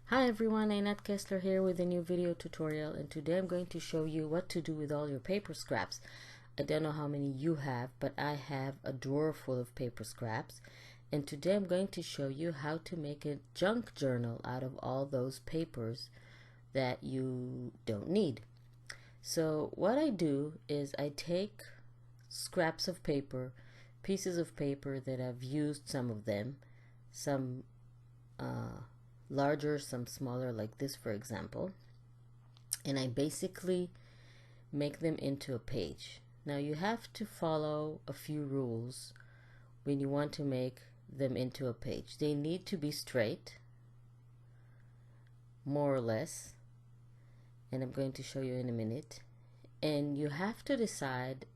Hi everyone, Einat Kessler here with a new video tutorial, and today I'm going to show you what to do with all your paper scraps. I don't know how many you have, but I have a drawer full of paper scraps, and today I'm going to show you how to make a junk journal out of all those papers that you don't need. So what I do is I take scraps of paper, pieces of paper that I've used, some of them, some larger, some smaller, like this for example, and I basically make them into a page. Now you have to follow a few rules when you want to make them into a page. They need to be straight, more or less, and I'm going to show you in a minute. And you have to decide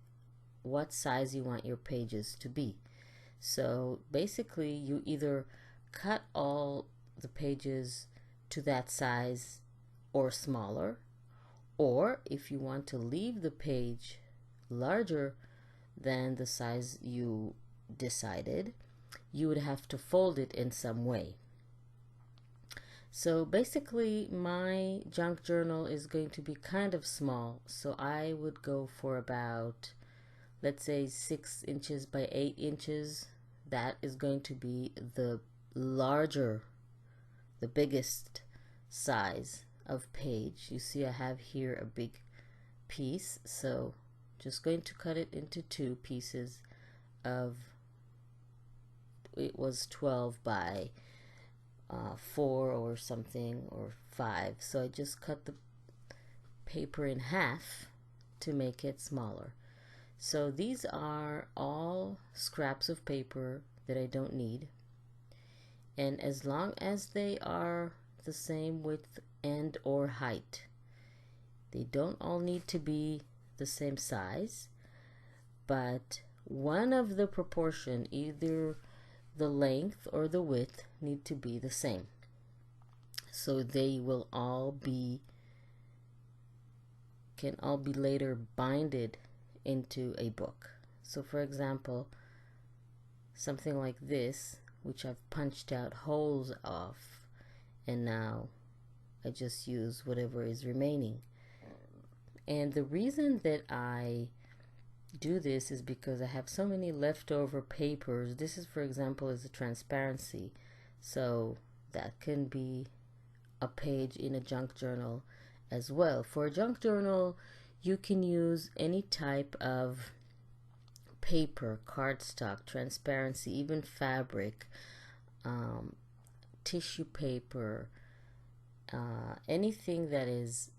what size you want your pages to be. So basically you either cut all the pages to that size or smaller, or if you want to leave the page larger than the size you decided, you would have to fold it in some way. So basically my junk journal is going to be kind of small, so I would go for about, let's say, 6 inches by 8 inches. That is going to be the larger, the biggest size of page. You see I have here a big piece, so just going to cut it into two pieces of, it was 12 by 4 or something, or 5, so I just cut the paper in half to make it smaller. So these are all scraps of paper that I don't need, and as long as they are the same width and or height, they don't all need to be the same size, but one of the proportion, either the length or the width, need to be the same, so they will all be, can all be later binded into a book. So for example, something like this, which I've punched out holes off, and now I just use whatever is remaining. And the reason that I do this is because I have so many leftover papers. This is, for example, is a transparency, so that can be a page in a junk journal as well. For a junk journal, you can use any type of paper, cardstock, transparency, even fabric, tissue paper, anything that is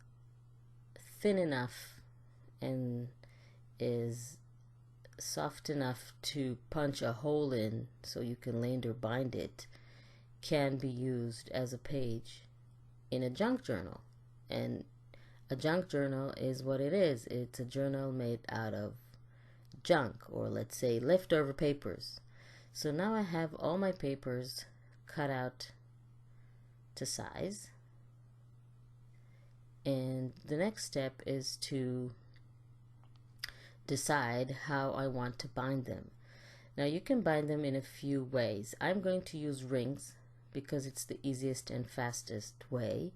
thin enough and is soft enough to punch a hole in so you can later bind it, can be used as a page in a junk journal. And a junk journal is what it is. It's a journal made out of junk, or let's say leftover papers. So now I have all my papers cut out to size, and the next step is to decide how I want to bind them. Now you can bind them in a few ways. I'm going to use rings because it's the easiest and fastest way.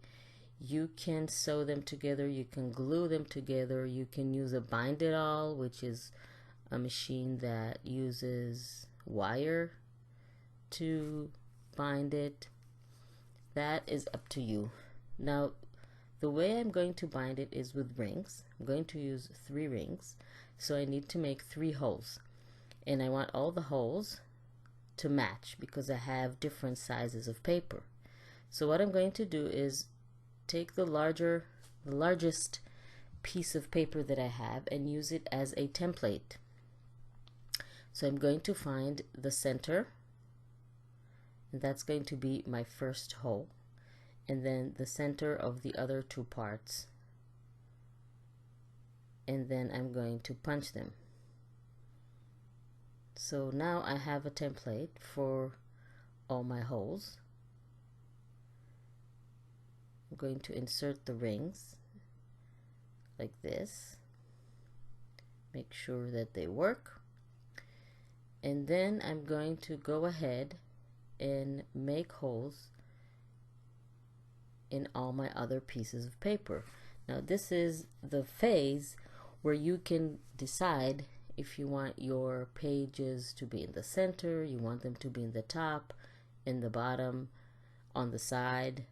You can sew them together, you can glue them together, you can use a bind it all, which is a machine that uses wire to bind it. That is up to you. Now the way I'm going to bind it is with rings. I'm going to use 3 rings, so I need to make 3 holes, and I want all the holes to match because I have different sizes of paper. So what I'm going to do is take the largest piece of paper that I have and use it as a template. So I'm going to find the center, and that's going to be my first hole, and then the center of the other 2 parts, and then I'm going to punch them. So now I have a template for all my holes. I'm going to insert the rings like this, make sure that they work, and then I'm going to go ahead and make holes in all my other pieces of paper. Now this is the phase where you can decide if you want your pages to be in the center, you want them to be in the top, in the bottom, on the side.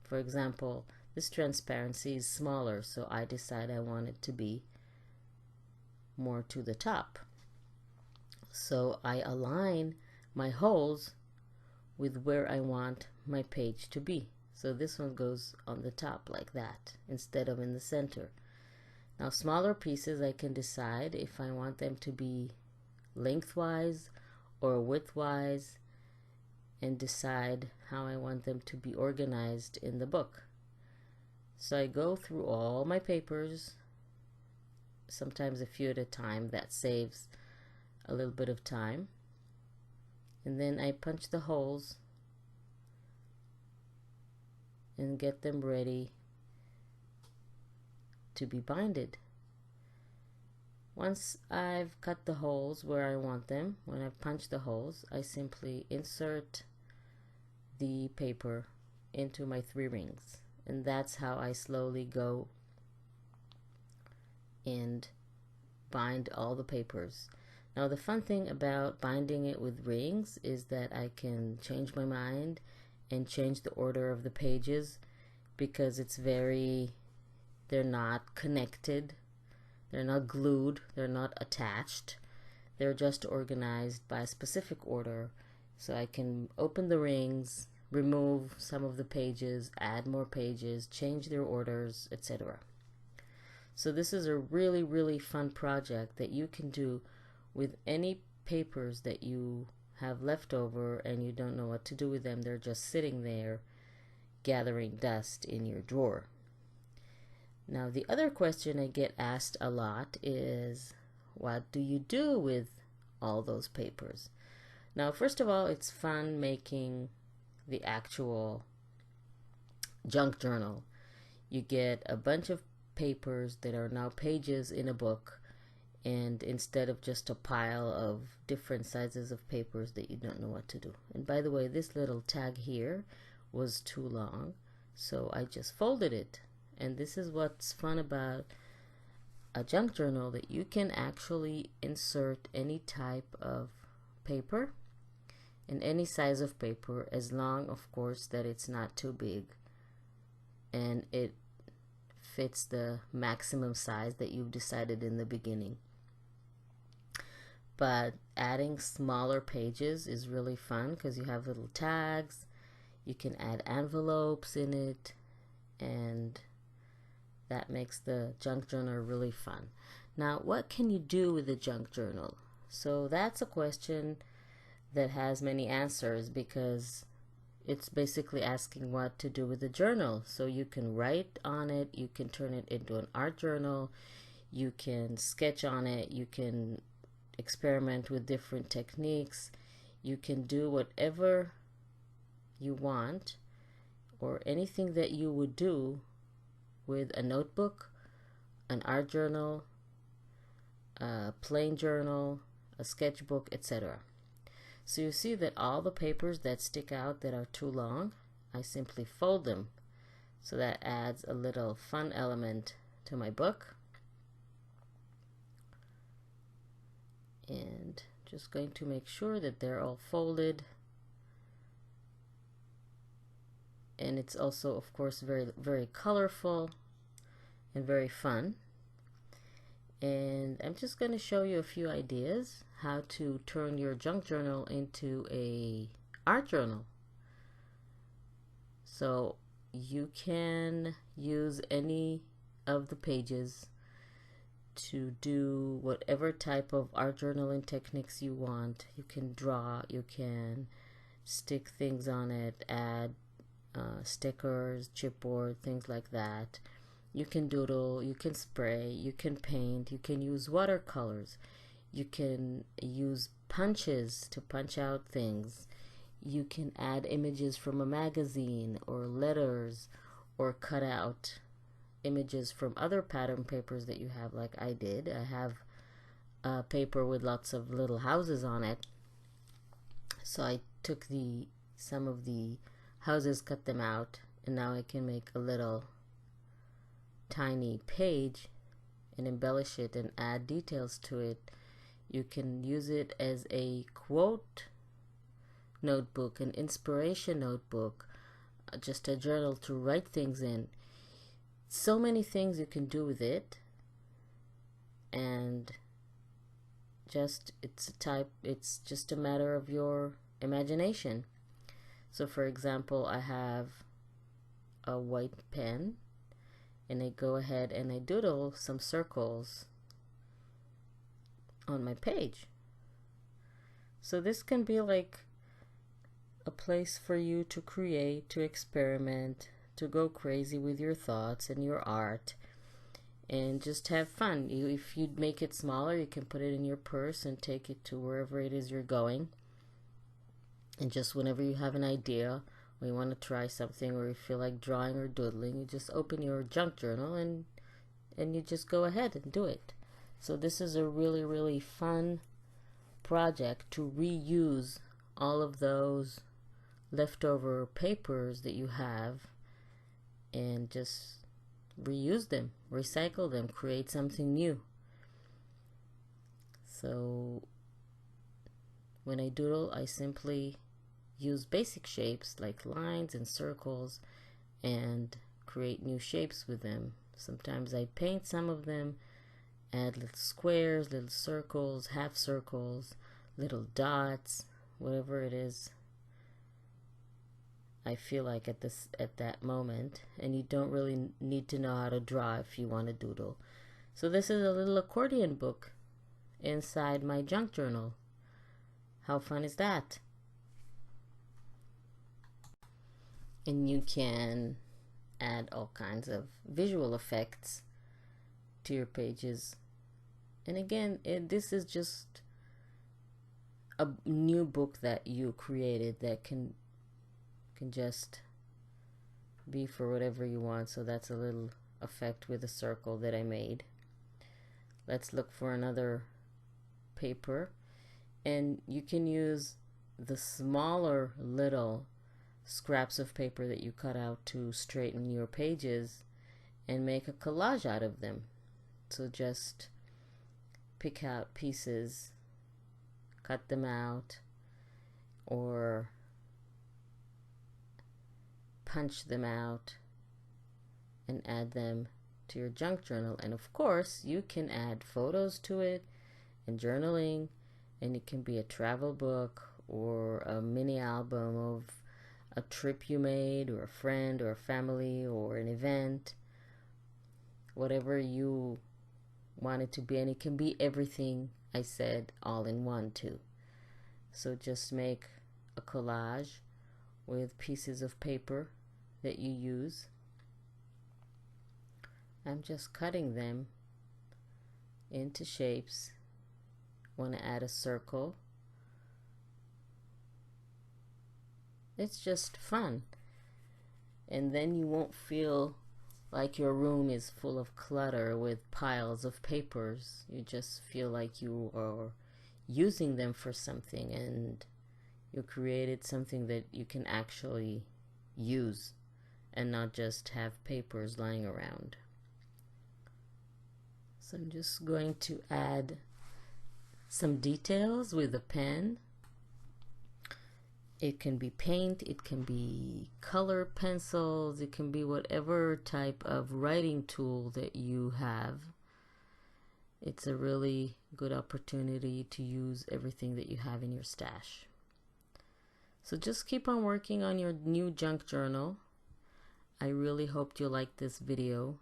For example, this transparency is smaller, so I decide I want it to be more to the top. So I align my holes with where I want my page to be. So this one goes on the top like that instead of in the center. Now smaller pieces, I can decide if I want them to be lengthwise or widthwise, and decide how I want them to be organized in the book. So I go through all my papers, sometimes a few at a time. That saves a little bit of time. And then I punch the holes and get them ready to be binded. Once I've cut the holes where I want them, when I've punched the holes, I simply insert the paper into my 3 rings. And that's how I slowly go and bind all the papers. Now the fun thing about binding it with rings is that I can change my mind and change the order of the pages, because they're not connected, they're not glued, they're not attached, they're just organized by a specific order. So I can open the rings, remove some of the pages, add more pages, change their orders, etc. So this is a really, really fun project that you can do with any papers that you have left over and you don't know what to do with them. They're just sitting there gathering dust in your drawer. Now the other question I get asked a lot is, what do you do with all those papers? Now first of all, it's fun making the actual junk journal. You get a bunch of papers that are now pages in a book, and instead of just a pile of different sizes of papers that you don't know what to do. And by the way, this little tag here was too long, so I just folded it. And this is what's fun about a junk journal, that you can actually insert any type of paper in any size of paper, as long, of course, that it's not too big and it fits the maximum size that you've decided in the beginning. But adding smaller pages is really fun because you have little tags, you can add envelopes in it, and that makes the junk journal really fun. Now, what can you do with the junk journal? So that's a question that has many answers, because it's basically asking what to do with the journal. So you can write on it, you can turn it into an art journal, you can sketch on it, you can experiment with different techniques, you can do whatever you want, or anything that you would do with a notebook, an art journal, a plain journal, a sketchbook, etc. So you see that all the papers that stick out that are too long, I simply fold them. So that adds a little fun element to my book. And just going to make sure that they're all folded. And it's also, of course, very, very colorful and very fun. And I'm just going to show you a few ideas how to turn your junk journal into a art journal. So you can use any of the pages to do whatever type of art journaling techniques you want. You can draw, you can stick things on it, add stickers, chipboard, things like that. You can doodle, you can spray, you can paint, you can use watercolors, you can use punches to punch out things, you can add images from a magazine or letters, or cut out images from other pattern papers that you have, like I did. I have a paper with lots of little houses on it, so I took some of the houses, cut them out, And now I can make a little tiny page and embellish it and add details to it. You can use it as a quote notebook, an inspiration notebook, just a journal to write things in. So many things you can do with it, and it's just a matter of your imagination. So for example, I have a white pen and I go ahead and I doodle some circles on my page. So this can be like a place for you to create, to experiment, to go crazy with your thoughts and your art, and just have fun. If you make it smaller, you can put it in your purse and take it to wherever it is you're going. And just whenever you have an idea or you want to try something, or you feel like drawing or doodling, you just open your junk journal and you just go ahead and do it. So this is a really fun project to reuse all of those leftover papers that you have and just reuse them, recycle them, create something new. So when I doodle, I simply use basic shapes like lines and circles and create new shapes with them. Sometimes I paint some of them, add little squares, little circles, half circles, little dots, whatever it is I feel like at that moment. And you don't really need to know how to draw if you want to doodle. So this is a little accordion book inside my junk journal. How fun is that? And you can add all kinds of visual effects to your pages. And again, this is just a new book that you created that can just be for whatever you want. So that's a little effect with a circle that I made. Let's look for another paper, and you can use the smaller little scraps of paper that you cut out to straighten your pages and make a collage out of them. So just pick out pieces, cut them out, or punch them out and add them to your junk journal. And of course you can add photos to it and journaling, and it can be a travel book or a mini album of a trip you made, or a friend or a family or an event, whatever you want it to be. And it can be everything I said all in one too. So just make a collage with pieces of paper that you use. I'm just cutting them into shapes. Want to add a circle. It's just fun. And then you won't feel like your room is full of clutter with piles of papers. You just feel like you are using them for something, and you created something that you can actually use and not just have papers lying around. So I'm just going to add some details with a pen. It can be paint, it can be color pencils, it can be whatever type of writing tool that you have. It's a really good opportunity to use everything that you have in your stash. So just keep on working on your new junk journal. I really hoped you liked this video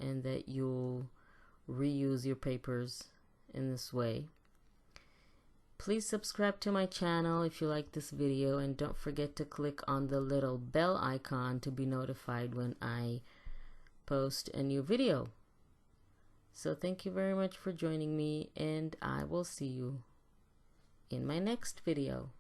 and that you'll reuse your papers in this way. Please subscribe to my channel if you like this video, and don't forget to click on the little bell icon to be notified when I post a new video. So thank you very much for joining me, and I will see you in my next video.